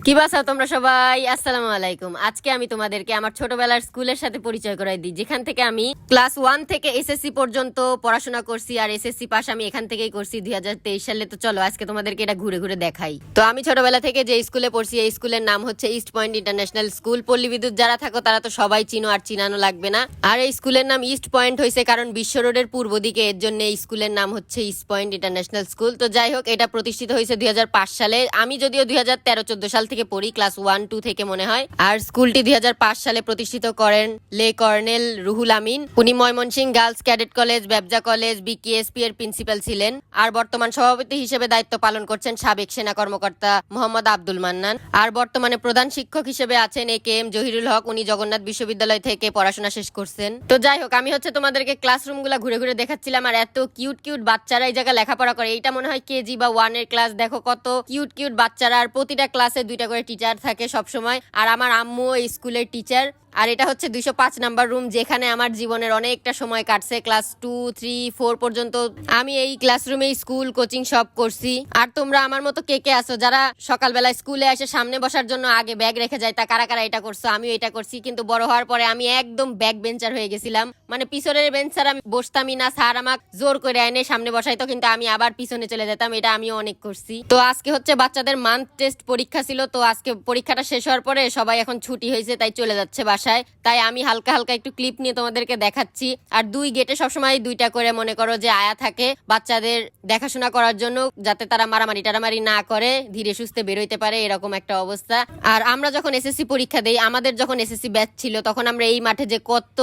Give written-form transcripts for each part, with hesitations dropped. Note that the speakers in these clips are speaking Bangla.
কি বাসা তোমরা সবাই, আসসালামু আলাইকুম। আজকে আমি তোমাদেরকে আমার ছোটবেলার স্কুলের সাথে পরিচয় করাই দিই, যেখান থেকে আমি ক্লাস 1 থেকে এসএসসি পর্যন্ত পড়াশোনা করছি। আর এসএসসি পাস আমি এখান থেকেই করছি 2023 সালে। তো চলো আজকে তোমাদেরকে এটা ঘুরে ঘুরে দেখাই। তো আমি ছোটবেলা থেকে যে স্কুলে পড়ছি, এই স্কুলের নাম হচ্ছে ইস্ট পয়েন্ট ইন্টারন্যাশনাল স্কুল। পল্লী বিদ্যুৎ যারা থাকো তারা তো সবাই চিনো, আর চিনানো লাগবে না। আর এই স্কুলের নাম ইস্ট পয়েন্ট হয়েছে কারণ বিশ্ব রোডের পূর্ব দিকে, এর জন্য এই স্কুলের নাম হচ্ছে ইস্ট পয়েন্ট ইন্টারন্যাশনাল স্কুল। তো যাই হোক, এটা প্রতিষ্ঠিত হয়েছে 2005 সালে। আমি যদিও 2013-14 সাল থেকে পড়ি, ক্লাস 1-2 থেকে মনে হয়। আর স্কুলটি 2005 সালে প্রতিষ্ঠিত করেন লে কর্নেল রুহুল আমিন। উনি ময়মনসিংহ গার্লস ক্যাডেট কলেজ, ব্যবজা কলেজ, বিকেএসপি এর প্রিন্সিপাল ছিলেন। আর বর্তমান সভাপতি হিসেবে দায়িত্ব পালন করছেন সাবেক সেনা কর্মকর্তা মোহাম্মদ আব্দুল মান্নান। আর বর্তমানে প্রধান শিক্ষক হিসেবে আছেন এ.কে.এম. জহিরুল হক। উনি জগন্নাথ বিশ্ববিদ্যালয় থেকে পড়াশোনা শেষ করছেন। তো যাই হোক, আমি হচ্ছে তোমাদেরকে ক্লাসরুম গুলা ঘুরে ঘুরে দেখাচ্ছিলাম। আর এত কিউট কিউট বাচ্চারা এই জায়গায় লেখাপড়া করে। এইটা মনে হয় কেজি বা 1 এর ক্লাস। দেখো কত কিউট কিউট বাচ্চারা। আর প্রতিটা ক্লাসে 2টা করে টিচার থাকে সব সময়। আর আমার আম্মু এই স্কুলের টিচার। আর এটা হচ্ছে 205 নাম্বার রুম, যেখানে আমার জীবনের অনেকটা সময় কাটছে। ক্লাস 2, 3, 4 পর্যন্ত আমি এই ক্লাসরুমে স্কুল কোচিং সব করছি। আর তোমরা আমার মতো কে কে আছো যারা সকালবেলা স্কুলে এসে সামনে বসার জন্য আগে ব্যাগ রেখে যায়? তা কারা কারা এটা করছো? আমিও এটা করছি, কিন্তু বড় হওয়ার পরে আমি একদম ব্যাক বেঞ্চার হয়ে গেছিলাম। মানে পিছনের বেঞ্চার আমি বসতামই না। স্যার আমাকে জোর করে এনে সামনে বসাইতো, কিন্তু আমি আবার পিছনে চলে যেতাম। এটা আমিও অনেক করছি। তো আজকে হচ্ছে বাচ্চাদের মান্থ টেস্ট পরীক্ষা ছিল। তো আজকে পরীক্ষাটা শেষ হওয়ার পরে সবাই এখন ছুটি হয়েছে, তাই চলে যাচ্ছে বাসায়। তাই আমি হালকা হালকা একটু ক্লিপ নিয়ে তোমাদেরকে দেখাচ্ছি। আর 2 গেটে সবসময় 2টা করে মনে করো যে আয়া থাকে বাচ্চাদের দেখাশোনা করার জন্য, যাতে তারা মারামারি টারামারি না করে, ধীরে সুস্থে বেরোইতে পারে, এরকম একটা অবস্থা। আর আমরা যখন এসএসসি পরীক্ষা দেই, আমাদের যখন এসএসসি ব্যাচ ছিল, তখন আমরা এই মাঠে যে কত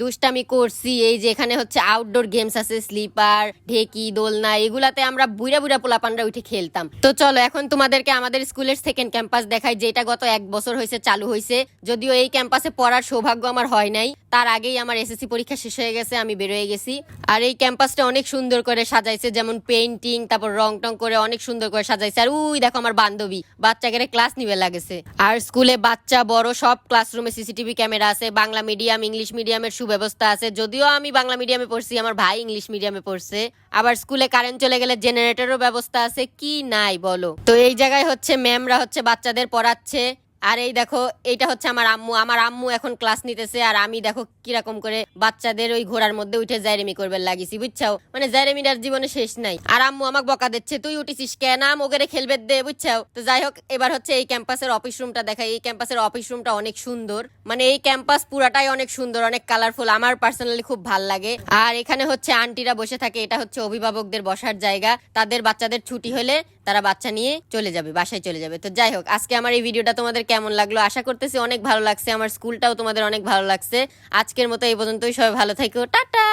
দুষ্টামি করছি। এই যে এখানে হচ্ছে আউটডোর গেমস আছে, স্লিপার, ঢেকি, দোলনা, এগুলাতে আমরা বুড়া বুড়া পোলাপানরা উঠে খেলতাম। তো চলো এখন তোমাদেরকে আমাদের স্কুলের সেকেন্ড ক্যাম্পাস দেখাই, যেটা গত 1 বছর হয়েছে চালু হয়েছে। যদিও এই ক্যাম্পাসে পড়ার সৌভাগ্য আমার হয় নাই, তার আগেই আমার এসএসসি পরীক্ষা শেষ হয়ে গেছে, আমি বের হয়ে গেছি। আর এই ক্যাম্পাসটা অনেক সুন্দর করে সাজাইছে, যেমন পেইন্টিং, তারপর রং টং করে অনেক সুন্দর করে সাজাইছে। আর উই দেখো আমার বান্ধবী বাচ্চাকে ক্লাস নিবে লাগেছে। আর স্কুলে বাচ্চা বড় সব ক্লাসরুমে সিসিটিভি ক্যামেরা আছে। বাংলা মিডিয়াম, ইংলিশ মিডিয়ামের ব্যবস্থা আছে। যদিও আমি বাংলা মিডিয়ামে পড়ছি, আমার ভাই ইংলিশ মিডিয়ামে পড়ছে। আবার স্কুলে কারেন্ট চলে গেলে জেনারেটরের ব্যবস্থা আছে। কি নাই বলো? তো এই জায়গায় হচ্ছে ম্যামরা হচ্ছে বাচ্চাদের পড়াচ্ছে। আর এই দেখো, এইটা হচ্ছে আমার আম্মু এখন ক্লাস নিতেছে। আর আমি দেখো কিরকম করে বাচ্চাদের ওই ঘোড়ার মধ্যে উঠে জাইরেমি করবে লাগিছি, বুঝছাও? মানে জাইরেমিটার জীবনে শেষ নাই। আর আম্মু আমাকে বকা দিচ্ছে, তুই উঠিছিস কেন, ওগেরে খেলবে দে, বুঝছাও? তো যাই হোক, এবার হচ্ছে এই ক্যাম্পাসের অফিস রুমটা দেখাই। এই ক্যাম্পাসের অফিস রুমটা অনেক সুন্দর। মানে এই ক্যাম্পাস পুরাটাই অনেক সুন্দর, অনেক কালারফুল। আমার পার্সোনালি খুব ভাল লাগে। আর এখানে হচ্ছে আন্টিরা বসে থাকে। এটা হচ্ছে অভিভাবকদের বসার জায়গা। তাদের বাচ্চাদের ছুটি হলে তারা বাচ্চা নিয়ে চলে যাবে, বাসায় চলে যাবে। তো যাই হোক, আজকে আমার এই ভিডিওটা তোমাদের কেমন লাগলো? আশা করতেছি অনেক ভালো লাগছে। আমার স্কুলটাও তোমাদের অনেক ভালো লাগছে। আজকের মতো এই পর্যন্তই। সবাই ভালো থেকো, টাটা।